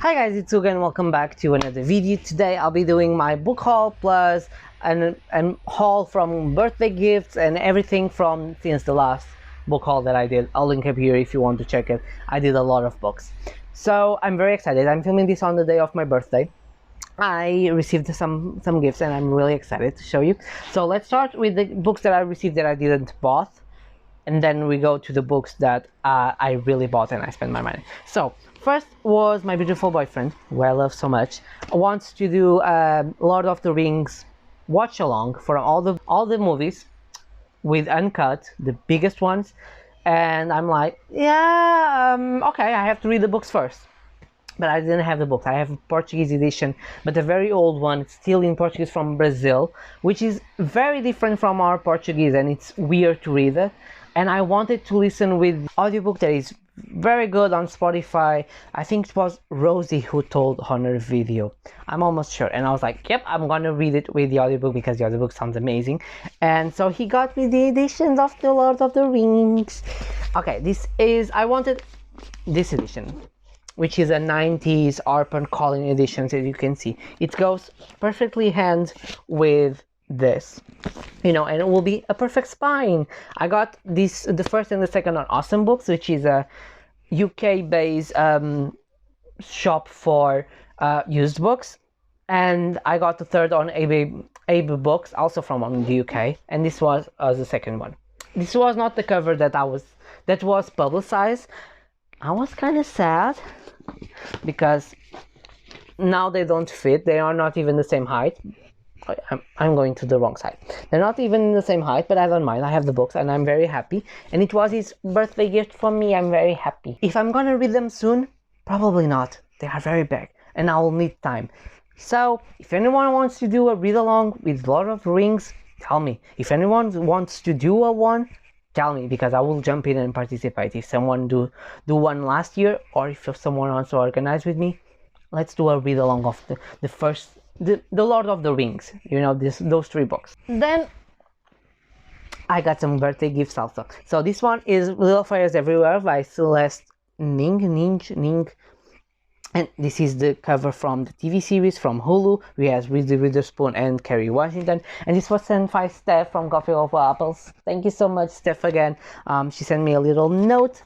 Hi guys, it's Uga and welcome back to another video. Today I'll be doing my book haul plus an haul from birthday gifts and everything from since the last book haul that I did. I'll link up here if you want to check it. I did a lot of books. So I'm very excited. I'm filming this on the day of my birthday. I received some gifts and I'm really excited to show you. So let's start with the books that I received that I didn't bought. And then we go to the books that I really bought and I spent my money. So first was my beautiful boyfriend, who I love so much, wants to do Lord of the Rings watch along for all the movies with uncut, the biggest ones. And I'm like, yeah, okay, I have to read the books first. But I didn't have the books. I have a Portuguese edition, but a very old one, still in Portuguese from Brazil, which is very different from our Portuguese, and it's weird to read it. And I wanted to listen with audiobook that is very good on Spotify. I think it was Rosie who told on her video. I'm almost sure. And I was like, yep, I'm gonna read it with the audiobook because the audiobook sounds amazing. And so he got me the editions of the Lord of the Rings. Okay, I wanted this edition, which is a 90s Harper Collins edition, as you can see. It goes perfectly hand with this, and it will be a perfect spine. I got the first and the second on Awesome Books, which is a UK-based shop for used books, and I got the third on AB Books, also from the UK, and this was the second one. This was not the cover that was publicized. I was kind of sad because now they don't fit. They are not even the same height. I'm going to the wrong side. They're not even in the same height, but I don't mind. I have the books and I'm very happy. And it was his birthday gift for me. I'm very happy. If I'm gonna read them soon, probably not. They are very big and I will need time. So if anyone wants to do a read along with Lord of the Rings, tell me. If anyone wants to do one, tell me, because I will jump in and participate. If someone do one last year, or if someone wants to organize with me, let's do a read along of the Lord of the Rings, those three books. Then I got some birthday gifts also. So this one is Little Fires Everywhere by Celeste Ning, and this is the cover from the TV series from Hulu. We have Reese Witherspoon and Kerry Washington, and this was sent by Steph from Coffee Over Apples. Thank you so much, Steph, again. She sent me a little note.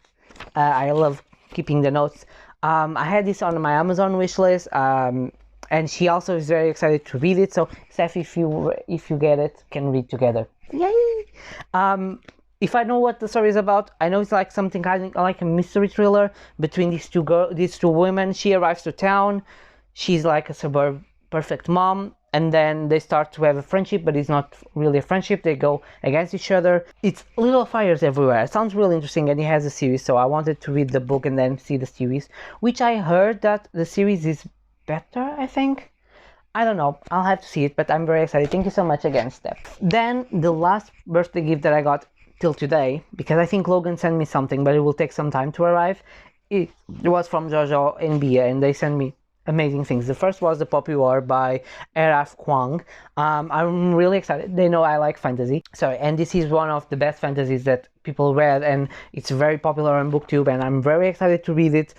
I love keeping the notes. I had this on my Amazon wish list. And she also is very excited to read it. So, Steph, if you get it, can read together. Yay! If I know what the story is about, I know it's like something kind of like a mystery thriller between these two women. She arrives to town. She's like a suburb perfect mom, and then they start to have a friendship, but it's not really a friendship. They go against each other. It's Little Fires Everywhere. It sounds really interesting, and it has a series. So I wanted to read the book and then see the series, which I heard that the series is better, I think. I don't know. I'll have to see it, but I'm very excited. Thank you so much again, Steph. Then the last birthday gift that I got till today, because I think Logan sent me something, but it will take some time to arrive. It was from Jojo and Bia, and they sent me amazing things. The first was The Poppy War by Eraf Kwang. I'm really excited. They know I like fantasy. And this is one of the best fantasies that people read, and it's very popular on booktube, and I'm very excited to read it.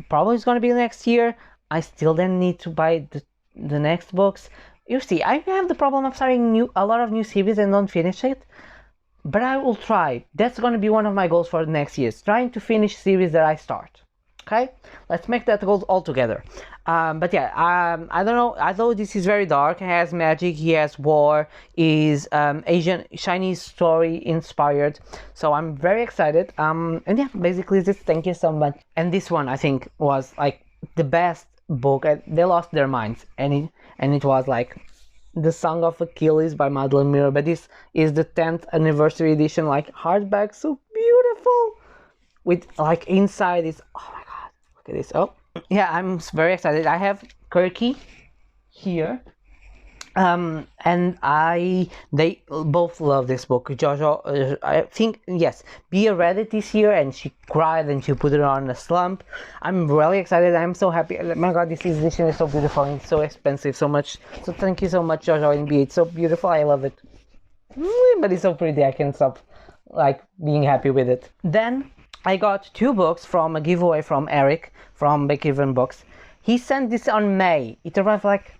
Probably it's going to be next year. I still then need to buy the next books. You see, I have the problem of starting a lot of new series and don't finish it. But I will try. That's going to be one of my goals for the next year, trying to finish series that I start. Okay? Let's make that goal all together. But yeah, I don't know. Although this is very dark, he has magic, he has war, is Asian Chinese story inspired. So I'm very excited. And yeah, basically this. Thank you so much. And this one I think was like the best book. They lost their minds, and it was like The Song of Achilles by Madeline Miller. But this is the 10th anniversary edition, like hardback, so beautiful. With like inside is, oh my god, look at this. Oh yeah, I'm very excited. I have Kirky here, and they both love this book. Jojo, I think, yes, Bia read it this year and she cried and she put it on a slump. I'm really excited. I'm so happy. Oh my god, this edition is so beautiful and so expensive, so much. So thank you so much, Jojo and Bia. It's so beautiful. I love it. But it's so pretty. I can't stop like being happy with it. Then I got 2 books from a giveaway from Eric from Bakeven Books. He sent this on May. It arrived like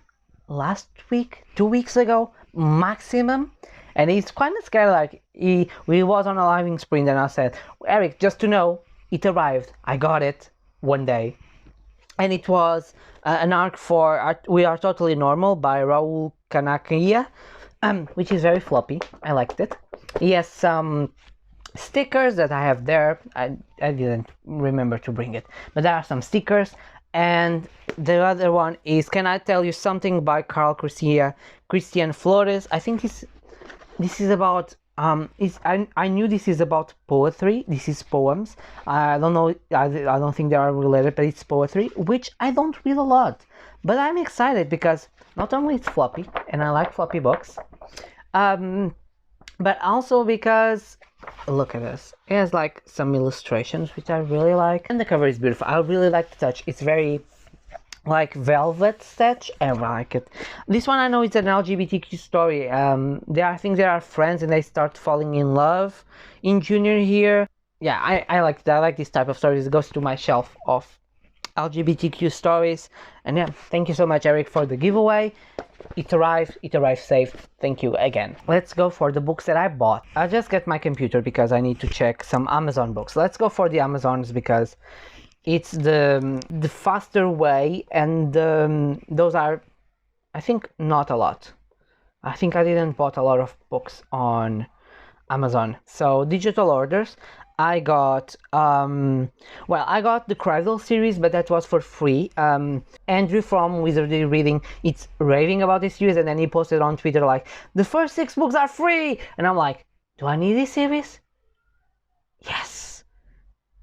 last week, 2 weeks ago maximum, and he's kind of scared. Like we was on a living sprint, and I said, Eric, just to know, it arrived. I got it one day, and it was an arc for We Are Totally Normal by Raul Kanakia, which is very floppy. I liked it. He has some stickers that I have there. I didn't remember to bring it, but there are some stickers. And the other one is Can I Tell You Something by Carl Christian Flores. I think this is about I knew this is about poetry. This is poems. I don't know. I don't think they are related, but it's poetry, which I don't read a lot. But I'm excited because not only it's floppy, and I like floppy books, but also because look at this. It has like some illustrations which I really like, and the cover is beautiful. I really like the touch. It's very like velvet touch, and I like it. This one I know it's an LGBTQ story. I think they are friends and they start falling in love in junior year. Yeah, I like that. I like this type of stories. It goes to my shelf of LGBTQ stories. And yeah, thank you so much, Eric, for the giveaway. It arrived safe. Thank you again. Let's go for the books that I bought. I'll just get my computer because I need to check some Amazon books. Let's go for the Amazons because it's the faster way, and those are, I think, not a lot. I think I didn't bought a lot of books on Amazon. So digital orders. I got I got the Cradle series, but that was for free. Andrew from Wizardry Reading, it's raving about this series, and then he posted on Twitter like, the first 6 books are free, and I'm like, do I need this series?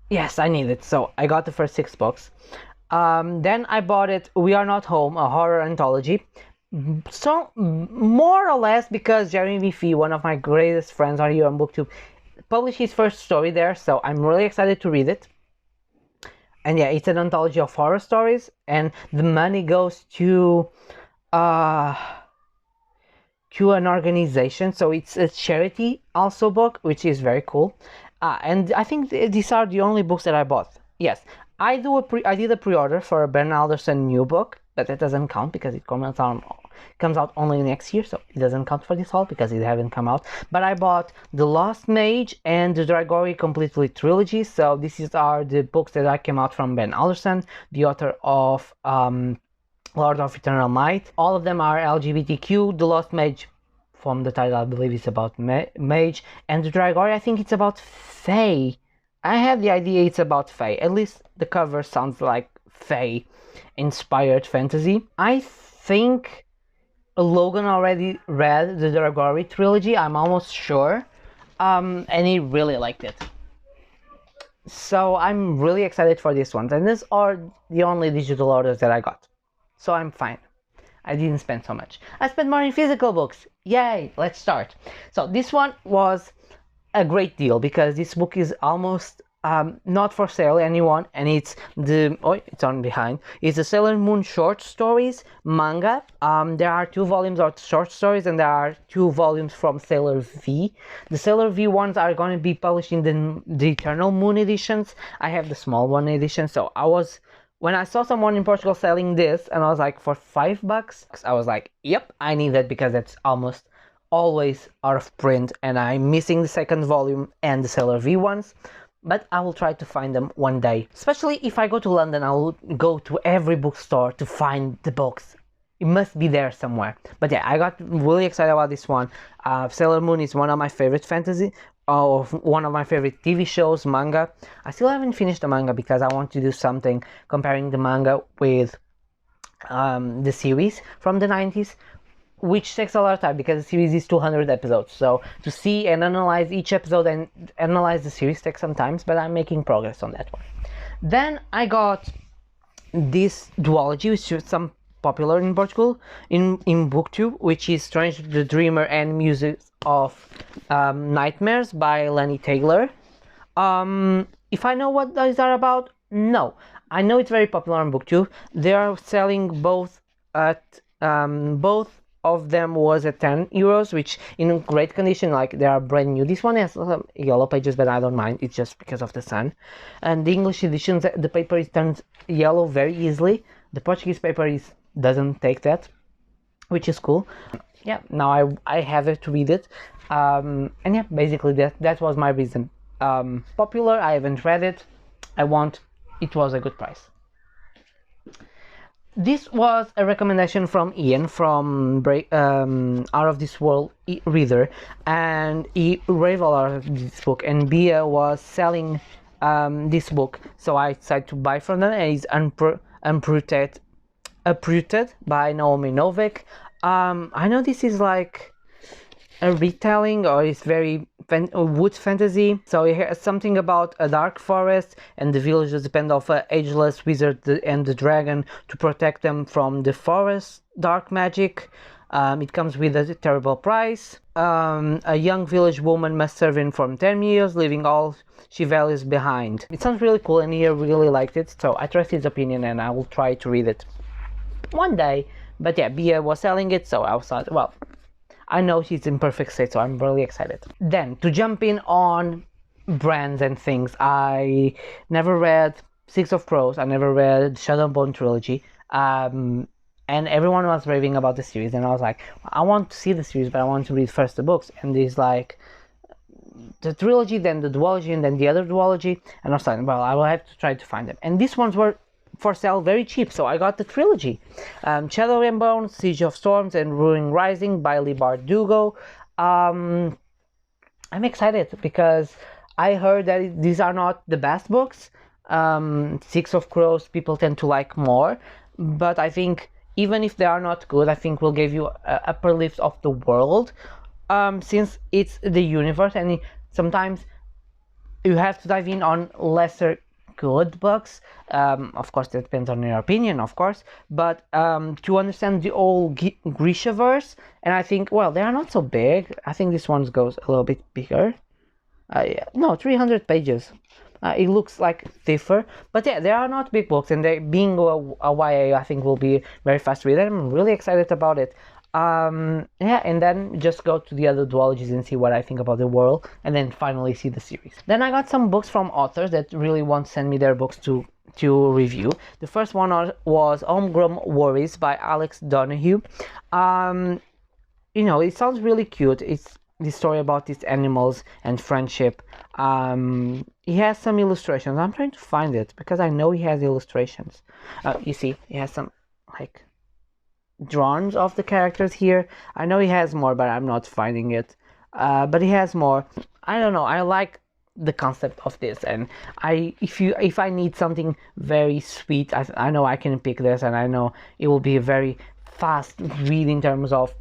Yes, I need it. So I got the first 6 books. Then I bought it, We Are Not Home, a horror anthology. So more or less because Jeremy Fee, one of my greatest friends on here on BookTube, published his first story there, so I'm really excited to read it. And yeah, it's an anthology of horror stories, and the money goes to an organization, so it's a charity also book, which is very cool. And I think these are the only books that I bought. Yes, I did a pre-order for a Ben Alderson new book, but that doesn't count because it comes out only next year, so it doesn't count for this haul because it haven't come out. But I bought The Lost Mage and the Dragori Completely Trilogy, so these are the books that came out from Ben Alderson, the author of Lord of Eternal Might. All of them are LGBTQ. The Lost Mage, from the title, I believe it's about mage, and the Dragori, I think it's about fae. I have the idea it's about fae. At least the cover sounds like fae inspired fantasy. I think Logan already read the Dragori trilogy, I'm almost sure, and he really liked it. So I'm really excited for this one, and these are the only digital orders that I got, so I'm fine. I didn't spend so much. I spent more in physical books. Yay! Let's start. So this one was a great deal because this book is almost not for sale anyone, and it's it's on behind. It's the Sailor Moon short stories manga. There are 2 volumes of short stories, and there are 2 volumes from Sailor V. The Sailor V ones are going to be published in the Eternal Moon editions. I have the small one edition, so when I saw someone in Portugal selling this, and I was like, for $5, I was like, yep, I need that because it's almost always out of print, and I'm missing the 2nd volume and the Sailor V ones. But I will try to find them one day. Especially if I go to London, I will go to every bookstore to find the books. It must be there somewhere. But yeah, I got really excited about this one. Sailor Moon is one of my favorite fantasy, or one of my favorite TV shows, manga. I still haven't finished the manga because I want to do something comparing the manga with the series from the 90s. Which takes a lot of time because the series is 200 episodes. So to see and analyze each episode and analyze the series takes some time, but I'm making progress on that one. Then I got this duology, which is some popular in Portugal in booktube, which is Strange the Dreamer and Music of Nightmares by Lenny Taylor. If I know what these are about, no. I know it's very popular on booktube. They are selling both at of them was at 10 euros, which in great condition, like they are brand new. This one has some yellow pages, but I don't mind, it's just because of the sun. And the English editions, the paper is turned yellow very easily. The Portuguese paper doesn't take that, which is cool. Yeah, now I have it to read it. And yeah, basically that was my reason. Popular, I haven't read it. It was a good price. This was a recommendation from Ian from Out of This World Reader, and he raved a lot of this book, and Bia was selling this book, so I decided to buy from them, and it's Uprooted by Naomi Novik. I know this is like a retelling, or it's very wood fantasy, so it has something about a dark forest, and the villagers depend on an ageless wizard and the dragon to protect them from the forest dark magic. It comes with a terrible price. A young village woman must serve in for 10 years, leaving all she values behind. It sounds really cool, and he really liked it, so I trust his opinion and I will try to read it one day. But yeah, Bia was selling it, so I was like, well, I know she's in perfect state, so I'm really excited. Then, to jump in on brands and things, I never read Six of Crows, I never read Shadow and Bone Trilogy, and everyone was raving about the series, and I was like, I want to see the series, but I want to read first the books, and there's like the trilogy, then the duology, and then the other duology, and I was like, well, I will have to try to find them. And these ones were for sale very cheap, so I got the trilogy. Shadow and Bone, Siege of Storms, and Ruin Rising by Leigh Bardugo. I'm excited because I heard that these are not the best books. Six of Crows people tend to like more, but I think even if they are not good, I think will give you a upper lift of the world, since it's the universe, and sometimes you have to dive in on lesser good books. Of course, that depends on your opinion, of course, but to understand the whole Grishaverse, and I think, well, they are not so big. I think this one goes a little bit bigger. No, 300 pages. It looks like thicker, but yeah, they are not big books, and they being a YA, I think will be very fast read. I'm really excited about it. Yeah, and then just go to the other duologies and see what I think about the world, and then finally see the series. Then I got some books from authors that really want to send me their books to review. The first one was Homegrown Worries by Alex Donahue. You know, it sounds really cute. It's the story about these animals and friendship. He has some illustrations. I'm trying to find it because I know he has illustrations. You see, he has some like drawings of the characters here. I know he has more, but I'm not finding it. But he has more. I don't know. I like the concept of this, and if I need something very sweet, I know I can pick this, and I know it will be a very fast read in terms of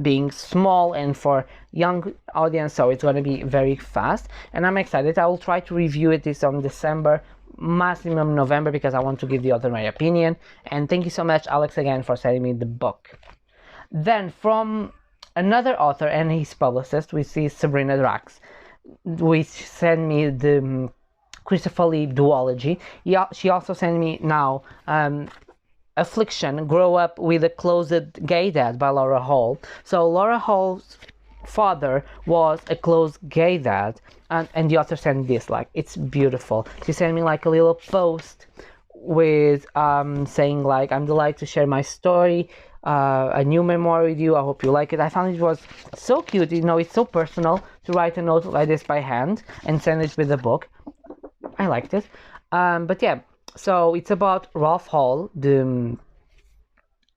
being small and for young audience, so it's going to be very fast, and I'm excited. I will try to review it this on December, maximum November, because I want to give the author my opinion. And thank you so much, Alex, again for sending me the book. Then from another author and his publicist, we see Sabrina Drax, which sent me the Christopher Lee duology. She also sent me now Affliction, Grow Up with a Closet Gay Dad by Laura Hall. So Laura Hall's father was a close gay dad, and the author sent this, like, it's beautiful. She sent me like a little post with saying like, I'm delighted to share my story, a new memoir with you, I hope you like it. I found it was so cute, you know, it's so personal to write a note like this by hand and send it with the book. I liked it. But yeah, so it's about Ralph Hall, the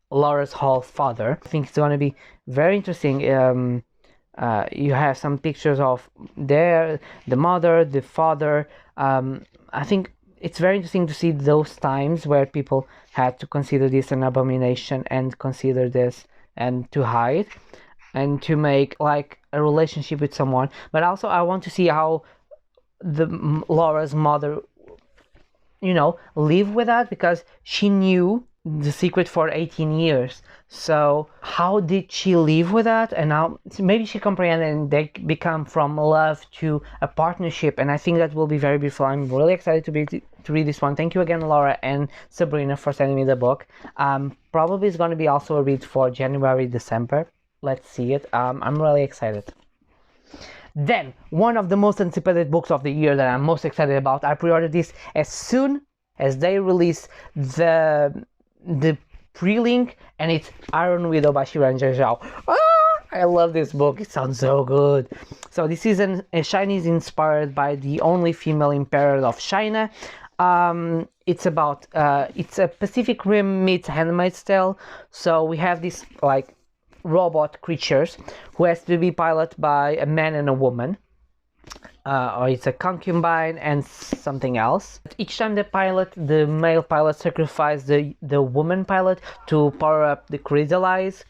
Laura's Hall father. I think it's going to be very interesting. You have some pictures of the mother, the father. I think it's very interesting to see those times where people had to consider this an abomination and consider this and to hide and to make like a relationship with someone. But also I want to see how Laura's mother, you know, live with that, because she knew the secret for 18 years. So how did she live with that? And now maybe she comprehended, and they become from love to a partnership. And I think that will be very beautiful. I'm really excited to read this one. Thank you again, Laura and Sabrina, for sending me the book. Probably it's going to be also a read for January, December. Let's see it. I'm really excited. Then, one of the most anticipated books of the year that I'm most excited about. I pre-ordered this as soon as they release the pre-link, and it's Iron Widow by Xiran Zhao. I love this book. It sounds so good. So this is a Chinese inspired by the only female emperor of China. It's about it's a Pacific Rim meets Handmaid's Tale. So we have this like robot creatures who has to be piloted by a man and a woman. Or it's a concubine and something else. Each time the male pilot sacrifices the woman pilot to power up the chrysalis.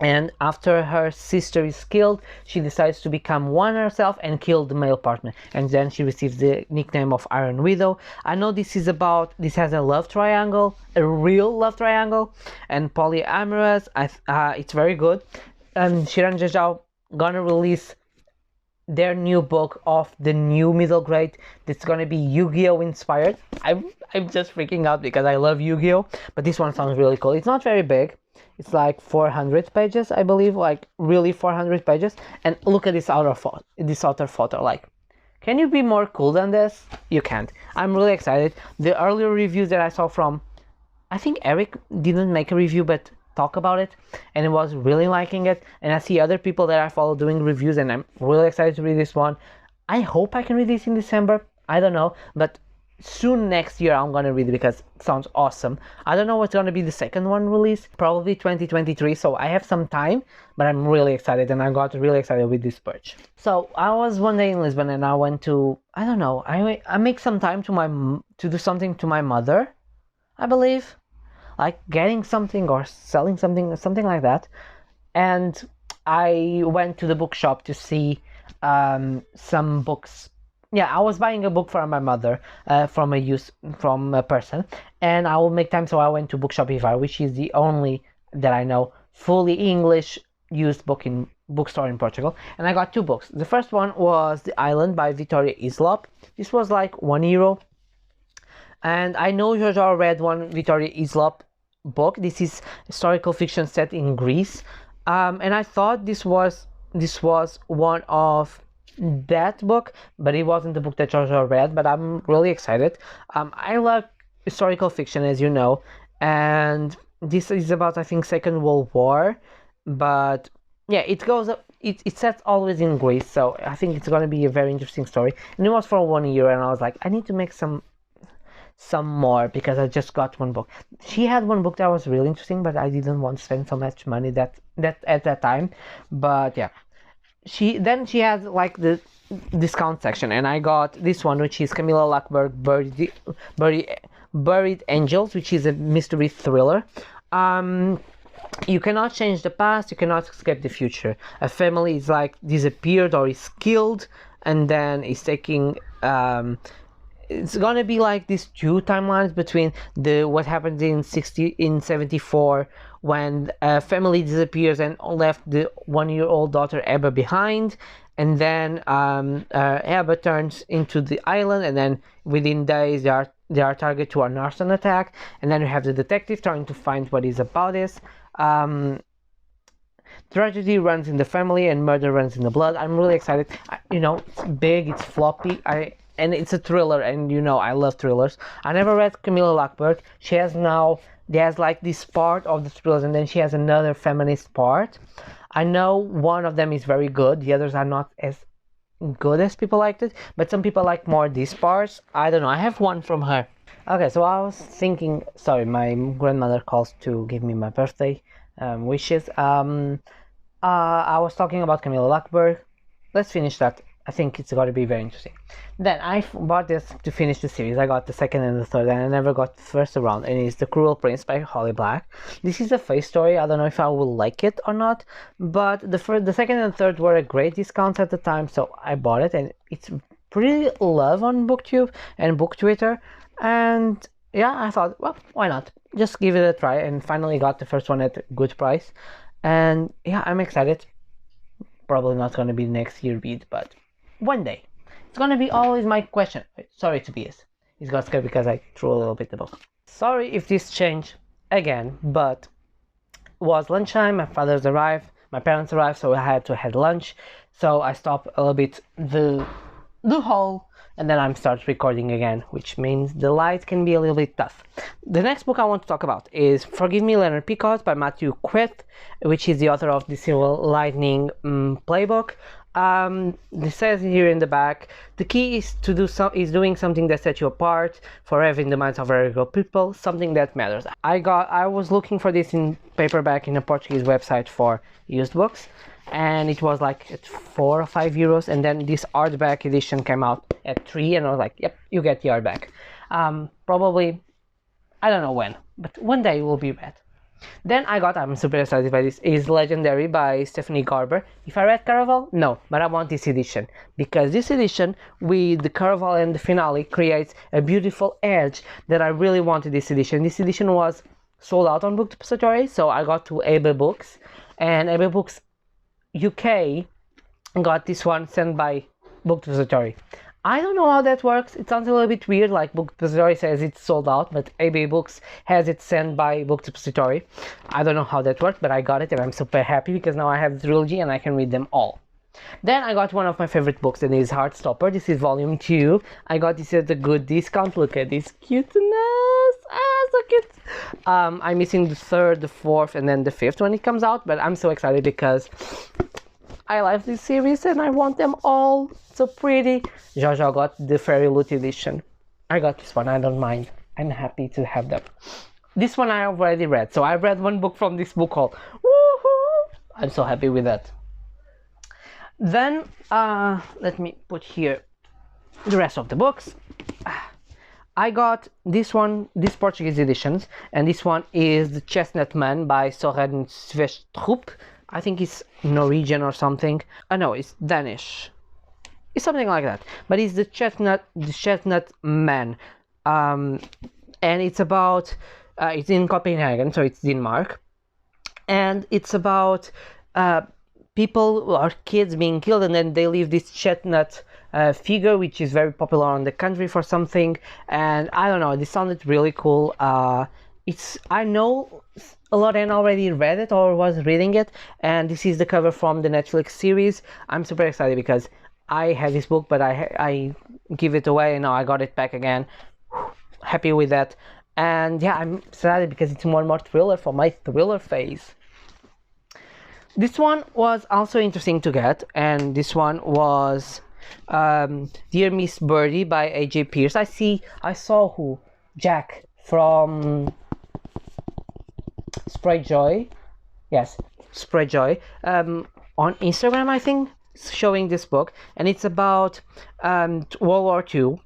And after her sister is killed, she decides to become one herself and kill the male partner. And then she receives the nickname of Iron Widow. I know this has a love triangle, a real love triangle, and polyamorous. It's very good. Xiran Zhao gonna release their new book of the new middle grade that's gonna be Yu-Gi-Oh inspired. I'm just freaking out because I love Yu-Gi-Oh, but this one sounds really cool. It's not very big. It's like 400 pages, I believe, like really 400 pages. And look at this outer photo. Like, can you be more cool than this? You can't. I'm really excited. The earlier reviews that I saw from, I think Eric didn't make a review, but talk about it, and I was really liking it. And I see other people that I follow doing reviews, and I'm really excited to read this one. I hope I can read this in December. I don't know, but soon next year I'm gonna read it because it sounds awesome. I don't know what's gonna be the second one released, probably 2023, so I have some time, but I'm really excited, and I got really excited with this purge. So I was one day in Lisbon, and I went to, I don't know, I make some time to do something to my mother, I believe, like getting something or selling something like that. And I went to the bookshop to see some books. Yeah, I was buying a book for my mother from a person, and I will make time, so I went to Bookshop Ivar, which is the only that I know fully English used bookstore in Portugal, and I got two books. The first one was The Island by Victoria Islop. This was like €1, and I know Jojo read one Victoria Islop book. This is historical fiction set in Greece, and I thought this was one of that book, but it wasn't the book that Jojo read. But I'm really excited. I love historical fiction, as you know, and this is about, I think, Second World War, but yeah, it sets always in Greece, so I think it's going to be a very interesting story. And it was for 1 year, and I was like, I need to make some more because I just got one book. She had one book that was really interesting, but I didn't want to spend so much money that at that time. But yeah, she has like the discount section, and I got this one, which is Camilla Lackberg Buried Angels, which is a mystery thriller. You cannot change the past, you cannot escape the future. A family is like disappeared or is killed, and then is taking it's gonna be like these two timelines between what happened in 74 when a family disappears and left the 1-year-old daughter Ebba behind, and then Ebba turns into the island, and then within days they are targeted to an arson attack, and then you have the detective trying to find what is about this. Tragedy runs in the family and murder runs in the blood. I'm really excited. It's big, it's floppy, and it's a thriller, and I love thrillers. I never read Camilla Lackberg. There's like this part of the thrillers, and then she has another feminist part. I know one of them is very good, the others are not as good as people liked it, but some people like more these parts. I don't know, I have one from her. Okay, so I was thinking, sorry, my grandmother calls to give me my birthday wishes. I was talking about Camilla Lackberg. Let's finish that. I think it's going to be very interesting. Then I bought this to finish the series. I got the second and the third, and I never got the first around, and it's The Cruel Prince by Holly Black. This is a face story. I don't know if I will like it or not, but the second and third were at great discounts at the time, so I bought it, and it's pretty love on BookTube and BookTwitter, and yeah, I thought, well, why not? Just give it a try, and finally got the first one at a good price. And yeah, I'm excited. Probably not going to be next year read, but one day. It's going to be always my question. Sorry to BS. It's got scared because I threw a little bit the book. Sorry if this changed again, but it was lunchtime, my father's arrived, my parents arrived, so I had to have lunch. So I stopped a little bit the haul, and then I'm start recording again, which means the light can be a little bit tough. The next book I want to talk about is Forgive Me, Leonard Picot by Matthew Queth, which is the author of the Silver Lightning playbook. This says here in the back, the key is to doing something that sets you apart, forever in the minds of regular people, something that matters. I was looking for this in paperback in a Portuguese website for used books, and it was like at 4 or 5 euros, and then this hardback edition came out at 3, and I was like, yep, you get the hardback. Probably, I don't know when, but one day it will be read. Then I'm super excited by this, is Legendary by Stephanie Garber. If I read Caraval? No, but I want this edition, because this edition with the Caraval and the finale creates a beautiful edge that I really wanted this edition. This edition was sold out on Booktube, so I got to AB Books, and AB Books UK got this one sent by Booktube. I don't know how that works. It sounds a little bit weird, like Booktube says it's sold out, but AB Books has it sent by Booktube. I don't know how that works, but I got it, and I'm super happy because now I have the Trilogy and I can read them all. Then I got one of my favorite books, and it is Heartstopper. This is volume 2. I got this at a good discount. Look at this cuteness. So cute. I'm missing the 3rd, the 4th, and then the 5th when it comes out, but I'm so excited because I love this series and I want them all. So pretty. Jojo got the Fairy Loot edition. I got this one, I don't mind. I'm happy to have them. This one I already read, so I read one book from this book haul. Woohoo! I'm so happy with that. Then, let me put here the rest of the books. I got this one, this Portuguese editions, and this one is The Chestnut Man by Soren Svesstrup. I think it's Norwegian or something. No, it's Danish. It's something like that. But it's the Chestnut Man. And it's about, it's in Copenhagen, so it's Denmark. And it's about people or kids being killed, and then they leave this chestnut figure, which is very popular on the country for something. And I don't know, this sounded really cool. I know a lot and already read it or was reading it, and this is the cover from the Netflix series. I'm super excited because I had this book, but I give it away, and now I got it back again. Happy with that. And yeah, I'm excited because it's one more thriller for my thriller phase. This one was also interesting to get, and this one was Dear Miss Birdie by A.J. Pierce. I saw Jack from Spray Joy, on Instagram, I think, showing this book, and it's about World War II.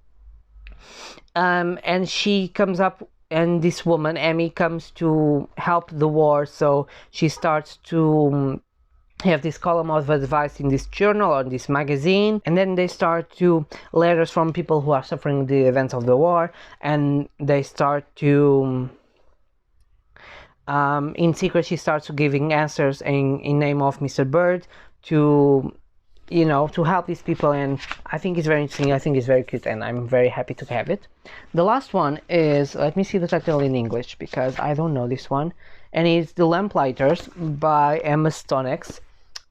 And she comes up, and this woman, Amy, comes to help the war, so she starts to have this column of advice in this journal or this magazine, and then they start to letters from people who are suffering the events of the war, and they start to in secret she starts giving answers in name of Mr. Bird to help these people, and I think it's very interesting. I think it's very cute, and I'm very happy to have it. The last one is, let me see the title in English because I don't know this one, and it's The Lamplighters by Emma Stonex.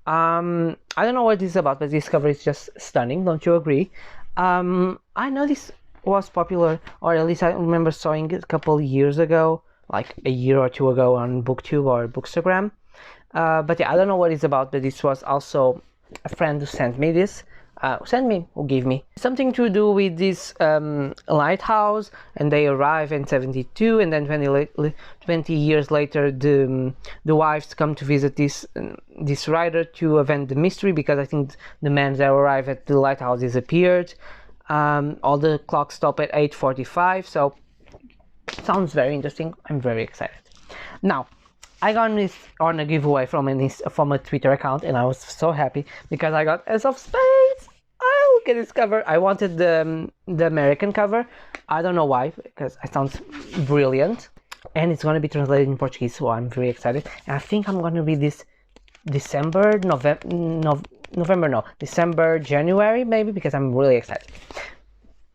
I don't know what this is about, but this cover is just stunning, don't you agree? I know this was popular, or at least I remember seeing it a couple years ago, like a year or two ago on BookTube or Bookstagram. But yeah, I don't know what it's about, but this was also a friend who sent me this. Who gave me something to do with this lighthouse, and they arrive in 72, and then 20 years later the wives come to visit this writer to avenge the mystery, because I think the man that arrived at the lighthouse disappeared. All the clocks stop at 8:45, so sounds very interesting. I'm very excited. Now, I got this on a giveaway from a Twitter account, and I was so happy because I got Ace of Spades. Oh, Look at this cover. I wanted the American cover. I don't know why, because it sounds brilliant. And it's going to be translated in Portuguese, so I'm very excited. And I think I'm going to read this December, January, maybe, because I'm really excited.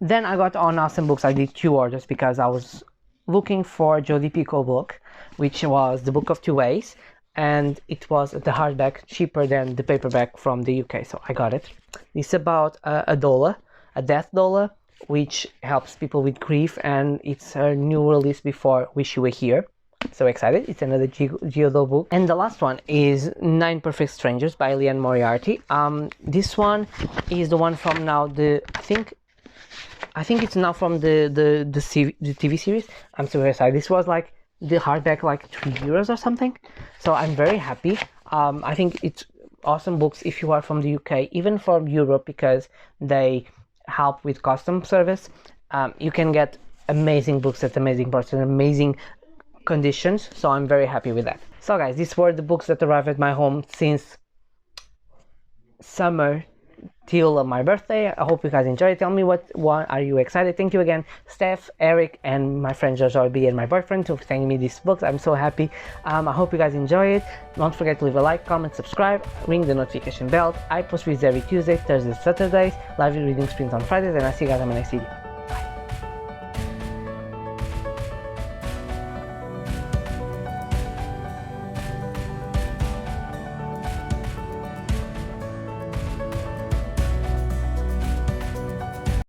Then I got on Awesome Books. I did 2 orders because I was looking for Jodi Picoult book, which was The Book of Two Ways, and it was the hardback cheaper than the paperback from the UK, so I got it. It's about a doula, a death doula, which helps people with grief, and it's a new release before Wish You Were Here. So excited. It's another Giodo book. And the last one is 9 Perfect Strangers by Liane Moriarty. This one is the one from now I think it's now from the TV series. I'm super excited. This was like the hardback like €3 or something. So I'm very happy. I think it's awesome books if you are from the UK, even from Europe, because they help with custom service. You can get amazing books at amazing prices and amazing conditions, so I'm very happy with that. So guys, these were the books that arrived at my home since summer till my birthday. I hope you guys enjoyed. Tell me what are you excited. Thank you again, Steph, Eric, and my friend Jojo B and my boyfriend for sending me these books. I'm so happy. I hope you guys enjoy it. Don't forget to leave a like, comment, subscribe, ring the notification bell. I post videos every Tuesday, Thursdays, Saturdays, live reading sprints on Fridays, and I'll see you guys on my next video.